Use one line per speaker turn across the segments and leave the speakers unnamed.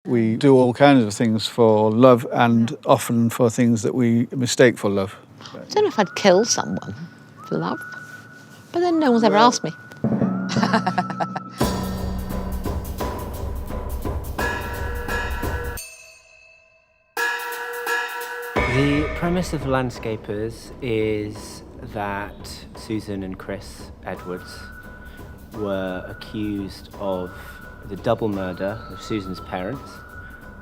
We do all kinds of things for love and often for things that we mistake for love.
I don't know if I'd kill someone for love, but then no one's ever asked me.
The premise of Landscapers is that Susan and Chris Edwards were accused of the double murder of Susan's parents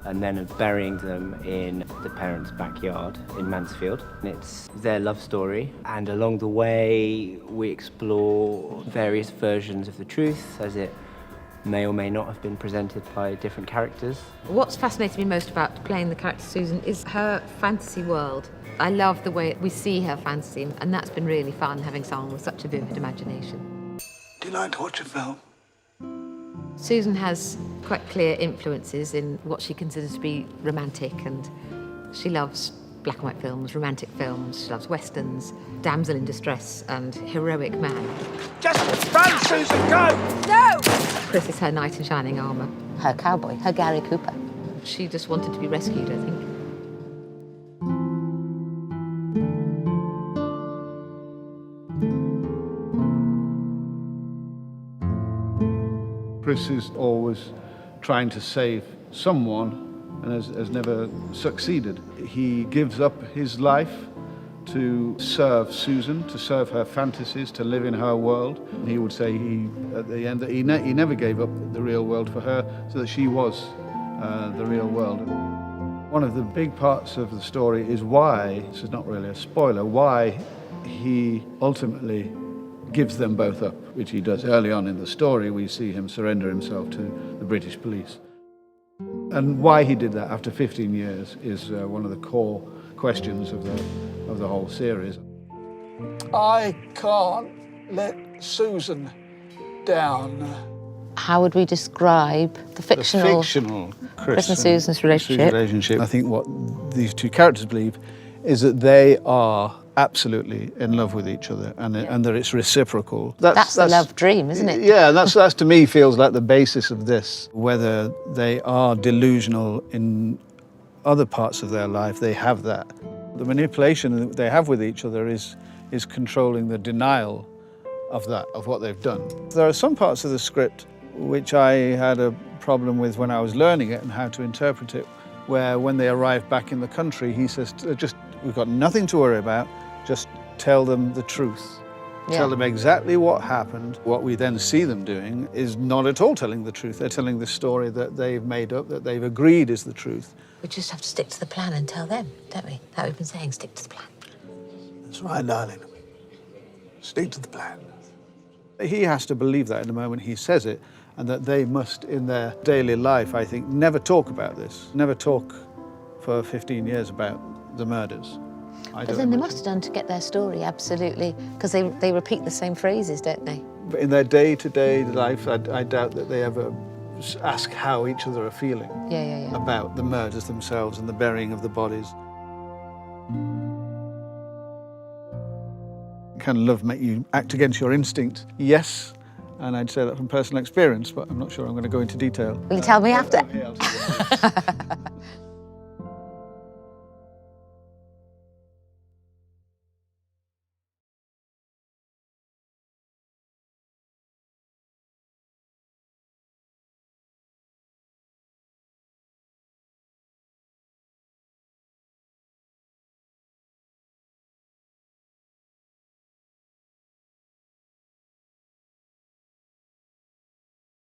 and then of burying them in the parents' backyard in Mansfield. And it's their love story, and along the way we explore various versions of the truth as it may or may not have been presented by different characters.
What's fascinated me most about playing the character Susan is her fantasy world. I love the way we see her fantasy, and that's been really fun, having someone with such a vivid imagination.
Do you like to watch a film?
Susan has quite clear influences in what she considers to be romantic, and she loves black and white films, romantic films, she loves westerns, damsel in distress and heroic man.
Just run, Susan, go!
No! Chris is her knight in shining armour.
Her cowboy, her Gary Cooper.
She just wanted to be rescued, I think.
Chris is always trying to save someone and has never succeeded. He gives up his life to serve Susan, to serve her fantasies, to live in her world. And he would say at the end that he never gave up the real world for her, so that she was the real world. One of the big parts of the story is why, this is not really a spoiler, why he ultimately gives them both up, which he does early on in the story. We see him surrender himself to the British police. And why he did that after 15 years is one of the core questions of the whole series.
I can't let Susan down.
How would we describe the fictional
Chris
and Susan's relationship?
I think what these two characters believe is that they are absolutely in love with each other, and that it's reciprocal.
That's the love dream, isn't it?
Yeah, that's to me feels like the basis of this. Whether they are delusional in other parts of their life, they have that. The manipulation that they have with each other is controlling the denial of that, of what they've done. There are some parts of the script which I had a problem with when I was learning it and how to interpret it, where when they arrive back in the country, he says, we've got nothing to worry about, just tell them the truth. Yeah. Tell them exactly what happened. What we then see them doing is not at all telling the truth. They're telling the story that they've made up, that they've agreed is the truth.
We just have to stick to the plan and tell them, don't we? That we've been saying, stick to the plan.
That's right, darling. Stick to the plan.
He has to believe that in the moment he says it, and that they must, in their daily life, I think, never talk about this. Never talk for 15 years about the murders.
But then they must have done to get their story, absolutely, because they repeat the same phrases, don't they?
But in their day-to-day life, I doubt that they ever ask how each other are feeling about the murders themselves and the burying of the bodies. Can love make you act against your instinct? Yes, and I'd say that from personal experience, but I'm not sure I'm going to go into detail.
Will you tell me after?
Okay, I'll